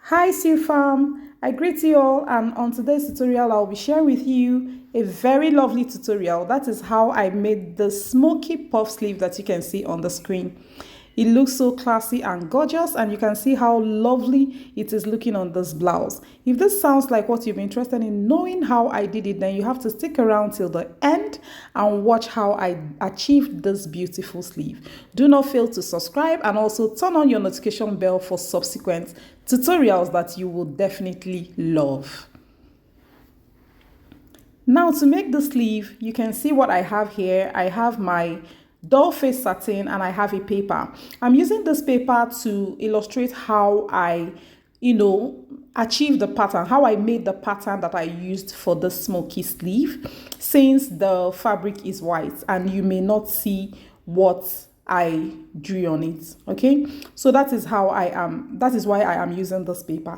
Hi Fam, I greet you all, and on today's tutorial I'll be sharing with you a very lovely tutorial. That is how I made the smoky puff sleeve that you can see on the screen. It looks so classy and gorgeous, and you can see how lovely it is looking on this blouse. If this sounds like what you're interested in knowing how I did it, then you have to stick around till the end and watch how I achieved this beautiful sleeve. Do not fail to subscribe and also turn on your notification bell for subsequent tutorials that you will definitely love. Now, to make the sleeve, you can see what I have here. I have my doll face satin and I have a paper. I'm using this paper to illustrate how I achieved the pattern, how I made the pattern that I used for the smoky sleeve, since the fabric is white and you may not see what I drew on it. Okay, so that is why I am using this paper.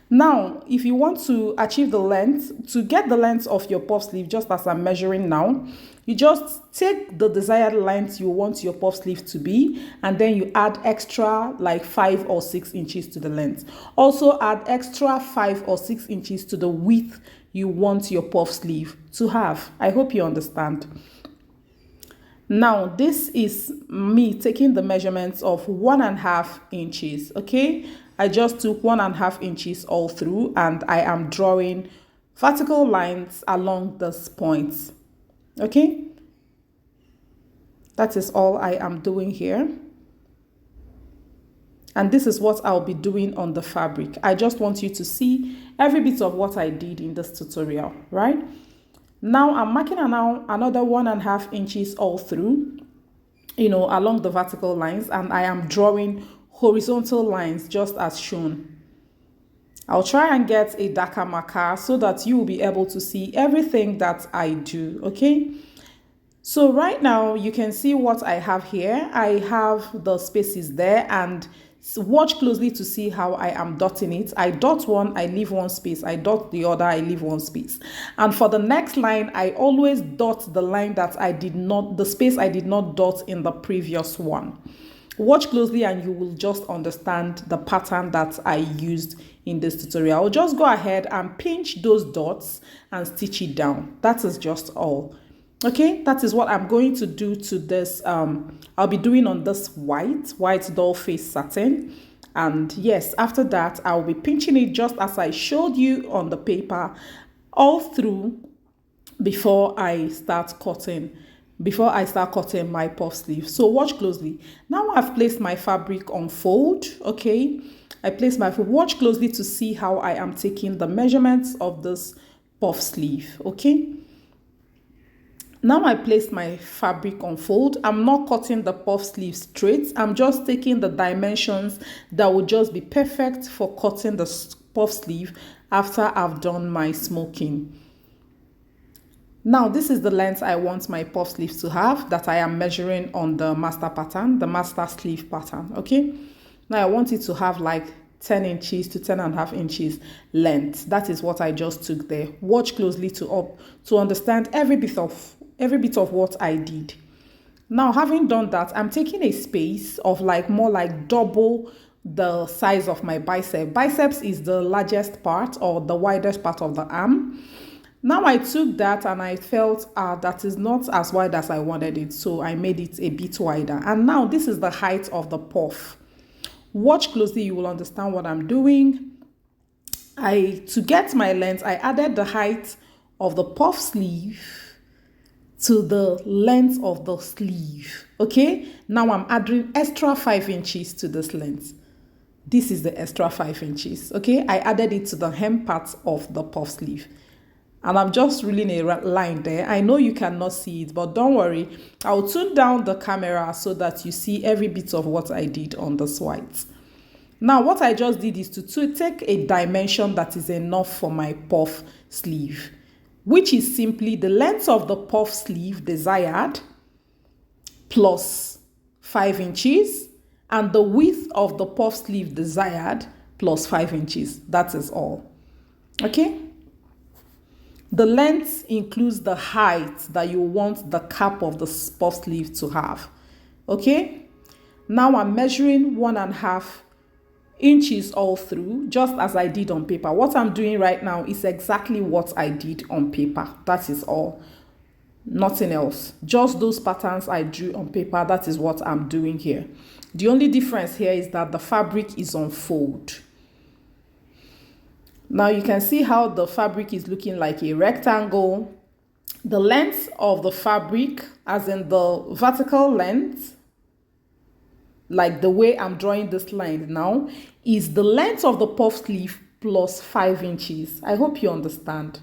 Now, if you want to achieve the length, to get the length of your puff sleeve, just as I'm measuring now, you just take the desired length you want your puff sleeve to be, and then you add extra like 5 or 6 inches to the length. Also add extra 5 or 6 inches to the width you want your puff sleeve to have. I hope you understand. Now, this is me taking the measurements of 1.5 inches. Okay, I just took 1.5 inches all through, and I am drawing vertical lines along this point. Okay, that is all I am doing here, and this is what I'll be doing on the fabric. I just want you to see every bit of what I did in this tutorial, right? Now I'm marking another 1.5 inches all through, along the vertical lines, and I am drawing horizontal lines just as shown. I'll try and get a darker marker so that you will be able to see everything that I do. Okay, so right now you can see what I have here. I have the spaces there, and watch closely to see how I am dotting it. I dot one, I leave one space. I dot the other, I leave one space. And for the next line, I always dot the line that the space I did not dot in the previous one. Watch closely and you will just understand the pattern that I used in this tutorial. I'll just go ahead and pinch those dots and stitch it down. That is just all. Okay, that is what I'm going to do to this. I'll be doing on this white doll face satin. And yes, after that, I'll be pinching it just as I showed you on the paper all through before I start cutting my puff sleeve. So watch closely. Now I've placed my fabric on fold. Okay, I placed my fold. Watch closely to see how I am taking the measurements of this puff sleeve. Okay, now I placed my fabric on fold. I'm not cutting the puff sleeve straight. I'm just taking the dimensions that would just be perfect for cutting the puff sleeve after I've done my smoking. Now, this is the length I want my puff sleeve to have that I am measuring on the master pattern, the master sleeve pattern. Okay, now I want it to have like 10 inches to 10.5 inches length. That is what I just took there. Watch closely to understand every bit of what I did. Now, having done that, I'm taking a space of more like double the size of my bicep. Biceps is the largest part or the widest part of the arm. Now I took that and I felt that is not as wide as I wanted it, so I made it a bit wider. And now this is the height of the puff. Watch closely, you will understand what I'm doing. To get my length, I added the height of the puff sleeve to the length of the sleeve. Okay, now I'm adding extra 5 inches to this length. This is the extra 5 inches. Okay, I added it to the hem part of the puff sleeve. And I'm just reeling a line there. I know you cannot see it, but don't worry. I'll tune down the camera so that you see every bit of what I did on this white. Now, what I just did is to take a dimension that is enough for my puff sleeve, which is simply the length of the puff sleeve desired plus 5 inches and the width of the puff sleeve desired plus 5 inches. That is all. Okay? The length includes the height that you want the cap of the puff sleeve to have. Okay? Now I'm measuring 1.5 inches all through, just as I did on paper. What I'm doing right now is exactly what I did on paper. That is all. Nothing else. Just those patterns I drew on paper. That is what I'm doing here. The only difference here is that the fabric is on fold. Now you can see how the fabric is looking like a rectangle. The length of the fabric, as in the vertical length, like the way I'm drawing this line now, is the length of the puff sleeve plus 5 inches. I hope you understand.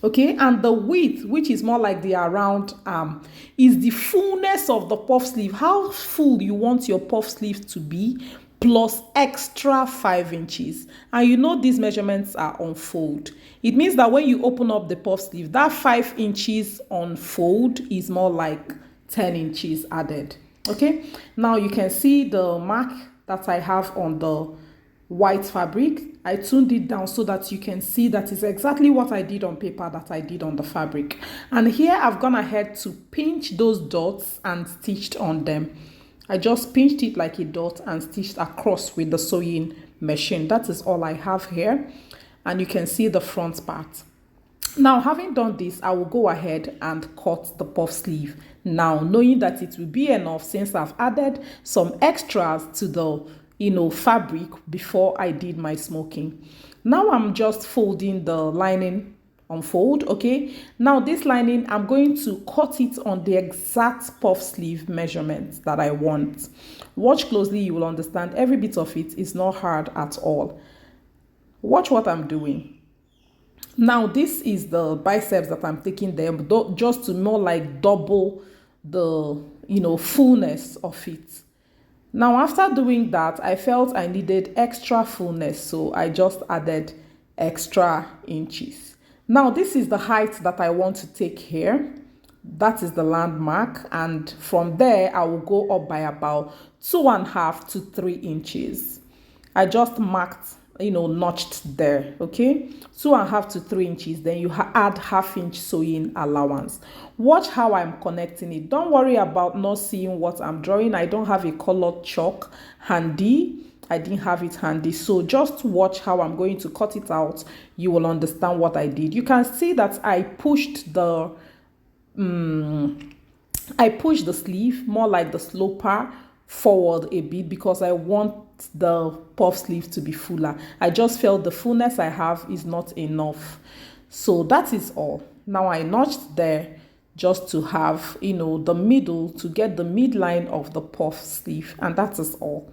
Okay, and the width, which is more like the around arm, is the fullness of the puff sleeve, how full you want your puff sleeve to be, plus extra 5 inches. And you know these measurements are on fold. It means that when you open up the puff sleeve, that 5 inches on fold is more like 10 inches added. Okay, now you can see the mark that I have on the white fabric. I tuned it down so that you can see that is exactly what I did on paper that I did on the fabric. And here I've gone ahead to pinch those dots and stitched on them. I just pinched it like a dot and stitched across with the sewing machine. That is all I have here. And you can see the front part. Now, having done this, I will go ahead and cut the puff sleeve now, knowing that it will be enough since I've added some extras to the fabric before I did my smoking. Now I'm just folding the lining on fold. Okay, now this lining, I'm going to cut it on the exact puff sleeve measurements that I want. Watch closely, you will understand every bit of it is not hard at all. Watch what I'm doing. Now this is the biceps that I'm taking there, just to more like double the fullness of it. Now, after doing that, I felt I needed extra fullness, so I just added extra inches. Now, this is the height that I want to take here. That is the landmark, and from there, I will go up by about 2.5 to 3 inches. I just marked, notched there, okay? 2.5 to 3 inches, then you add ½ inch sewing allowance. Watch how I'm connecting it. Don't worry about not seeing what I'm drawing. I don't have a colored chalk handy. I didn't have it handy, so just watch how I'm going to cut it out. You will understand what I did. You can see that I pushed the sleeve more like the sloper forward a bit because I want the puff sleeve to be fuller. I just felt the fullness I have is not enough. So that is all. Now I notched there just to have, the middle, to get the midline of the puff sleeve, and that is all.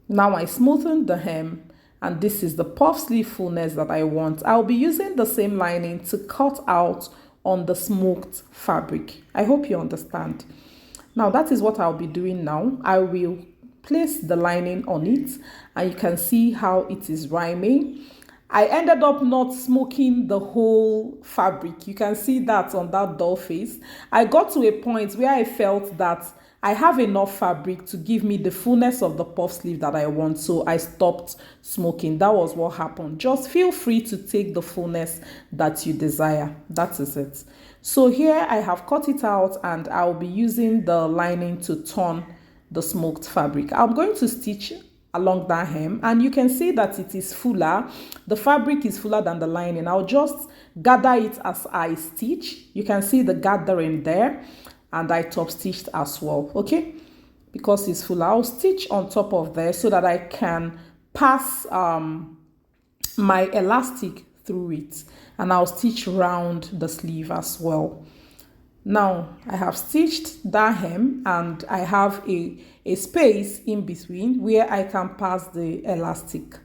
Now I smoothened the hem, and this is the puff sleeve fullness that I want. I'll be using the same lining to cut out on the smoked fabric. I hope you understand. Now that is what I'll be doing now. I will place the lining on it, and you can see how it is rhyming. I ended up not smoking the whole fabric. You can see that on that doll face. I got to a point where I felt that I have enough fabric to give me the fullness of the puff sleeve that I want, so I stopped smoking. That was what happened. Just feel free to take the fullness that you desire. That is it. So here I have cut it out, and I'll be using the lining to turn the smoked fabric. I'm going to stitch along that hem, and you can see that it is fuller. The fabric is fuller than the lining. I'll just gather it as I stitch. You can see the gathering there, and I top stitched as well, okay, because it's fuller. I'll stitch on top of there so that I can pass my elastic through it, and I'll stitch round the sleeve as well. Now I have stitched that hem, and I have a space in between where I can pass the elastic.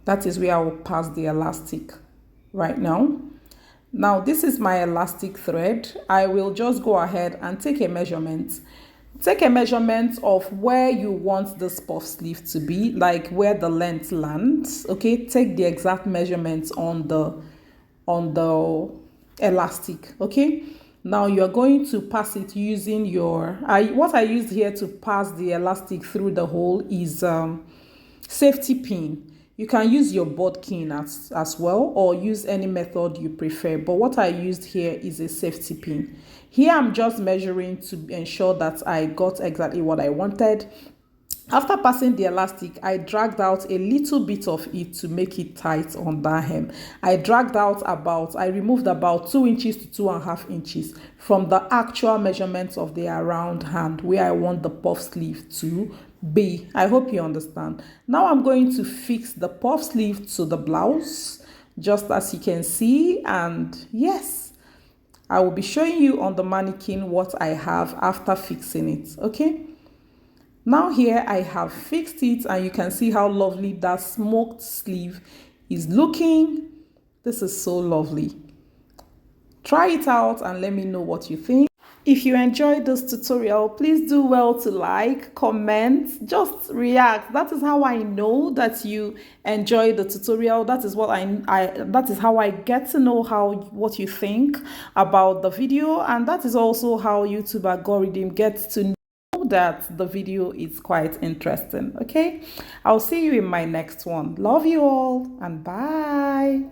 That is where I will pass the elastic right now. Now this is my elastic thread. I will just go ahead and take a measurement. Take a measurement of where you want this puff sleeve to be, like where the length lands. Okay, take the exact measurements on the elastic. Okay, now you're going to pass it using your what I used here to pass the elastic through the hole is safety pin. You can use your bodkin as well, or use any method you prefer. But what I used here is a safety pin. Here I'm just measuring to ensure that I got exactly what I wanted. After passing the elastic, I dragged out a little bit of it to make it tight on that hem. I removed about 2 inches to 2.5 inches from the actual measurements of the around hand where I want the puff sleeve to be. I hope you understand. Now I'm going to fix the puff sleeve to the blouse, just as you can see, and yes, I will be showing you on the mannequin what I have after fixing it, okay? Now here I have fixed it, and you can see how lovely that smoked sleeve is looking. This is so lovely. Try it out and let me know what you think. If you enjoyed this tutorial, please do well to like, comment, just react. That is how I know that you enjoyed the tutorial. That is what that is how I get to know what you think about the video, and that is also how YouTube algorithm gets to know that the video is quite interesting. Okay, I'll see you in my next one. Love you all, and bye.